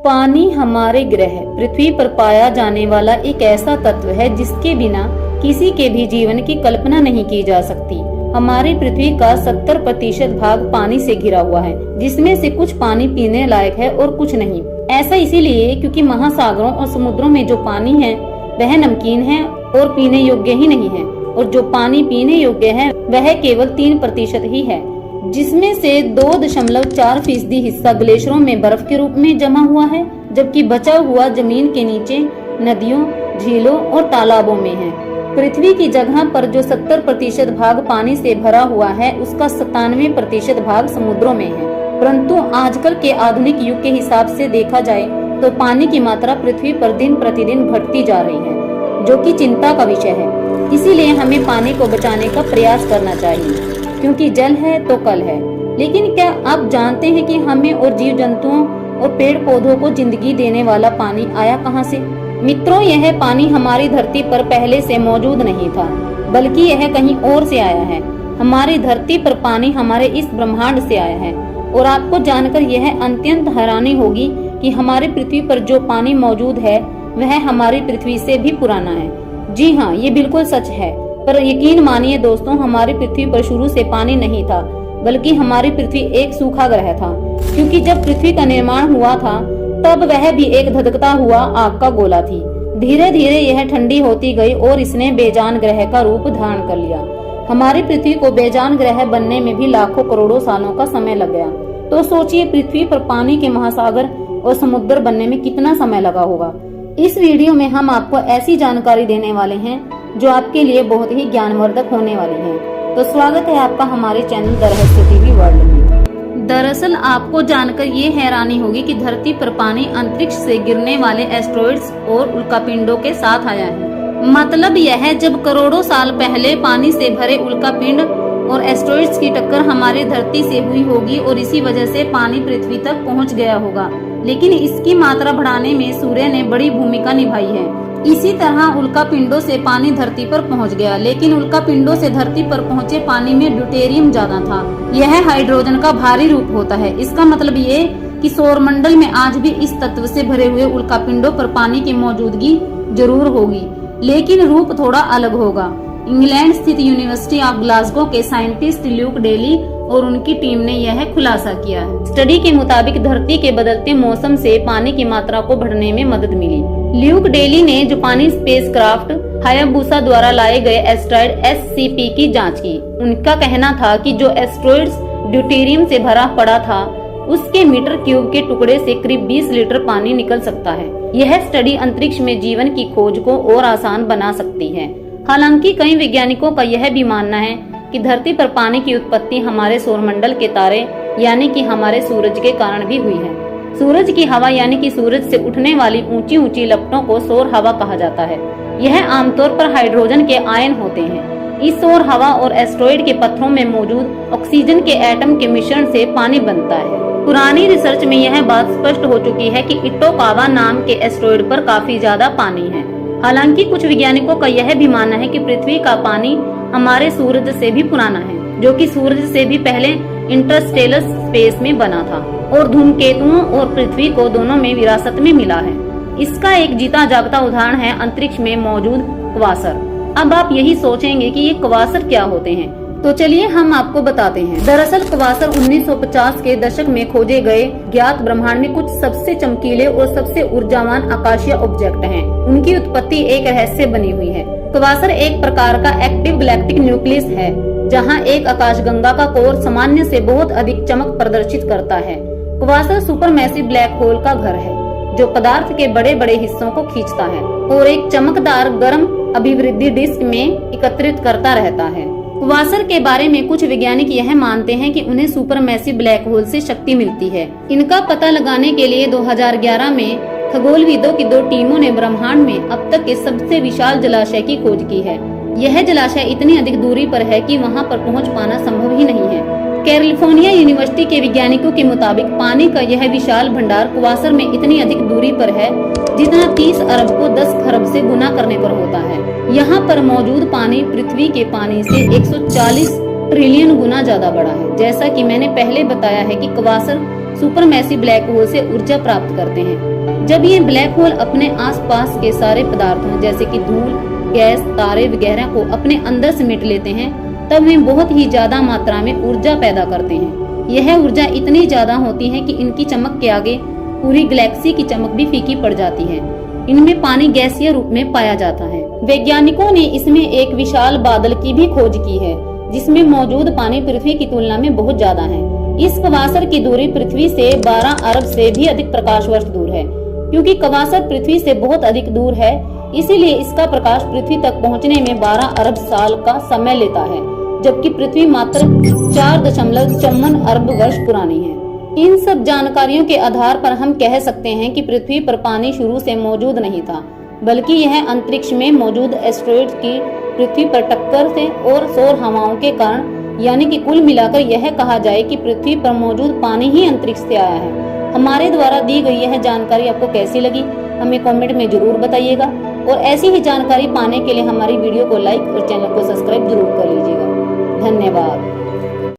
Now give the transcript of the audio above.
पानी हमारे ग्रह पृथ्वी पर पाया जाने वाला एक ऐसा तत्व है जिसके बिना किसी के भी जीवन की कल्पना नहीं की जा सकती। हमारी पृथ्वी का 70% भाग पानी से घिरा हुआ है, जिसमें से कुछ पानी पीने लायक है और कुछ नहीं। ऐसा इसीलिए क्योंकि महासागरों और समुद्रों में जो पानी है वह नमकीन है और पीने योग्य ही नहीं है, और जो पानी पीने योग्य है वह केवल 3% ही है, जिसमें से 2.4% हिस्सा ग्लेशियरों में बर्फ के रूप में जमा हुआ है, जबकि बचा हुआ जमीन के नीचे नदियों, झीलों और तालाबों में है। पृथ्वी की जगह पर जो 70% भाग पानी से भरा हुआ है, उसका 97% भाग समुद्रों में है। परंतु आजकल के आधुनिक युग के हिसाब से देखा जाए तो पानी की मात्रा पृथ्वी पर दिन प्रतिदिन घटती जा रही है, जो कि चिंता का विषय है। इसीलिए हमें पानी को बचाने का प्रयास करना चाहिए, क्योंकि जल है तो कल है। लेकिन क्या आप जानते हैं कि हमें और जीव जंतुओं और पेड़ पौधों को जिंदगी देने वाला पानी आया कहां से? मित्रों, यह पानी हमारी धरती पर पहले से मौजूद नहीं था, बल्कि यह कहीं और से आया है। हमारी धरती पर पानी हमारे इस ब्रह्मांड से आया है, और आपको जानकर यह अत्यंत हैरानी होगी कि हमारी पृथ्वी पर जो पानी मौजूद है वह हमारी पृथ्वी से भी पुराना है। जी हाँ, ये बिल्कुल सच है। पर यकीन मानिए दोस्तों, हमारी पृथ्वी पर शुरू से पानी नहीं था, बल्कि हमारी पृथ्वी एक सूखा ग्रह था। क्योंकि जब पृथ्वी का निर्माण हुआ था तब वह भी एक धधकता हुआ आग का गोला थी। धीरे धीरे यह ठंडी होती गई और इसने बेजान ग्रह का रूप धारण कर लिया। हमारी पृथ्वी को बेजान ग्रह बनने में भी लाखों करोड़ों सालों का समय लग गया। तो सोचिए पृथ्वी पर पानी के महासागर और समुद्र बनने में कितना समय लगा होगा। इस वीडियो में हम आपको ऐसी जानकारी देने वाले हैं जो आपके लिए बहुत ही ज्ञानवर्धक होने वाली है। तो स्वागत है आपका हमारे चैनल द रहस्य टीवी वर्ल्ड में। दरअसल आपको जानकर ये हैरानी होगी कि धरती पर पानी अंतरिक्ष से गिरने वाले एस्टेरॉइड्स और उल्कापिंडों के साथ आया है। मतलब यह है, जब करोड़ों साल पहले पानी से भरे उल्कापिंड और एस्टेरॉइड्स की टक्कर हमारी धरती से हुई होगी और इसी वजह से पानी पृथ्वी तक पहुंच गया होगा। लेकिन इसकी मात्रा बढ़ाने में सूर्य ने बड़ी भूमिका निभाई है। इसी तरह उल्कापिंडों से पानी धरती पर पहुंच गया, लेकिन उल्कापिंडों से धरती पर पहुंचे पानी में ड्यूटेरियम ज्यादा था। यह हाइड्रोजन का भारी रूप होता है। इसका मतलब ये कि सौरमंडल में आज भी इस तत्व से भरे हुए उल्कापिंडों पर पानी की मौजूदगी जरूर होगी, लेकिन रूप थोड़ा अलग होगा। इंग्लैंड स्थित यूनिवर्सिटी ऑफ ग्लासगो के साइंटिस्ट ल्यूक डेली और उनकी टीम ने यह खुलासा किया है। स्टडी के मुताबिक धरती के बदलते मौसम से पानी की मात्रा को बढ़ने में मदद मिली। ल्यूक डेली ने जापानी स्पेसक्राफ्ट हायाबुसा द्वारा लाए गए एस्टेरॉइड SCP की जांच की। उनका कहना था कि जो एस्टेरॉइड ड्यूटेरियम से भरा पड़ा था, उसके मीटर क्यूब के टुकड़े से करीब 20 लीटर पानी निकल सकता है। यह स्टडी अंतरिक्ष में जीवन की खोज को और आसान बना सकती है। हालांकि कई वैज्ञानिकों का यह भी मानना है कि धरती पर पानी की उत्पत्ति हमारे सौरमंडल के तारे यानी कि हमारे सूरज के कारण भी हुई है। सूरज की हवा यानी कि सूरज से उठने वाली ऊंची ऊंची लपटों को सौर हवा कहा जाता है। यह आमतौर पर हाइड्रोजन के आयन होते हैं। इस सौर हवा और एस्टेरॉइड के पत्थरों में मौजूद ऑक्सीजन के एटम के मिश्रण से पानी बनता है। पुरानी रिसर्च में यह बात स्पष्ट हो चुकी है कि इटोकावा नाम के एस्टेरॉइड पर काफी ज्यादा पानी है। हालांकि कुछ वैज्ञानिकों का यह भी मानना है कि पृथ्वी का पानी हमारे सूरज से भी पुराना है, जो कि सूरज से भी पहले इंटरस्टेलर स्पेस में बना था और धूमकेतुओं और पृथ्वी को दोनों में विरासत में मिला है। इसका एक जीता जागता उदाहरण है अंतरिक्ष में मौजूद क्वासर। अब आप यही सोचेंगे कि ये क्वासर क्या होते हैं, तो चलिए हम आपको बताते हैं। दरअसल क्वासर 1950 के दशक में खोजे गए ज्ञात ब्रह्मांड में कुछ सबसे चमकीले और सबसे ऊर्जावान आकाशीय ऑब्जेक्ट हैं। उनकी उत्पत्ति एक रहस्य बनी हुई है। क्वासर एक प्रकार का एक्टिव गैलेक्टिक न्यूक्लियस है, जहां एक आकाशगंगा का कोर सामान्य से बहुत अधिक चमक प्रदर्शित करता है। क्वासर सुपरमैसिव ब्लैक होल का घर है, जो पदार्थ के बड़े बड़े हिस्सों को खींचता है और एक चमकदार गर्म अभिवृद्धि डिस्क में एकत्रित करता रहता है। क्वासर के बारे में कुछ वैज्ञानिक यह मानते हैं कि उन्हें सुपरमैसिव ब्लैक होल से शक्ति मिलती है। इनका पता लगाने के लिए 2011 में खगोलविदों की 2 टीमों ने ब्रह्मांड में अब तक के सबसे विशाल जलाशय की खोज की है। यह जलाशय इतनी अधिक दूरी पर है कि वहां पर पहुंच पाना संभव ही नहीं है। कैलिफोर्निया यूनिवर्सिटी के वैज्ञानिकों के मुताबिक पानी का यह विशाल भंडार क्वासर में इतनी अधिक दूरी पर है जितना 30 अरब को 10 खरब से गुना करने पर होता है। यहाँ पर मौजूद पानी पृथ्वी के पानी से 140 ट्रिलियन गुना ज्यादा बड़ा है। जैसा कि मैंने पहले बताया है कि क्वासर सुपरमैसिव ब्लैक होल से ऊर्जा प्राप्त करते हैं। जब ये ब्लैक होल अपने आसपास के सारे पदार्थों जैसे कि धूल, गैस, तारे वगैरह को अपने अंदर समेट लेते हैं, तब वे बहुत ही ज्यादा मात्रा में ऊर्जा पैदा करते हैं। यह ऊर्जा इतनी ज्यादा होती है कि इनकी चमक के आगे पूरी गैलेक्सी की चमक भी फीकी पड़ जाती है। इनमें पानी गैसीय रूप में पाया जाता है। वैज्ञानिकों ने इसमें एक विशाल बादल की भी खोज की है, जिसमें मौजूद पानी पृथ्वी की तुलना में बहुत ज्यादा है। इस कवासर की दूरी पृथ्वी से 12 अरब से भी अधिक प्रकाश वर्ष दूर है। क्योंकि कवासर पृथ्वी से बहुत अधिक दूर है, इसीलिए इसका प्रकाश पृथ्वी तक पहुंचने में 12 अरब साल का समय लेता है, जबकि पृथ्वी मात्र 4.54 अरब वर्ष पुरानी है। इन सब जानकारियों के आधार पर हम कह सकते हैं कि पृथ्वी पर पानी शुरू से मौजूद नहीं था, बल्कि यह अंतरिक्ष में मौजूद एस्टेरॉइड की पृथ्वी पर टक्कर से और सौर हवाओं के कारण, यानी कि कुल मिलाकर यह कहा जाए कि पृथ्वी पर मौजूद पानी ही अंतरिक्ष से आया है। हमारे द्वारा दी गई यह जानकारी आपको कैसी लगी, हमें कमेंट में जरूर बताइएगा। और ऐसी ही जानकारी पाने के लिए हमारी वीडियो को लाइक और चैनल को सब्सक्राइब जरूर कर लीजिएगा। धन्यवाद।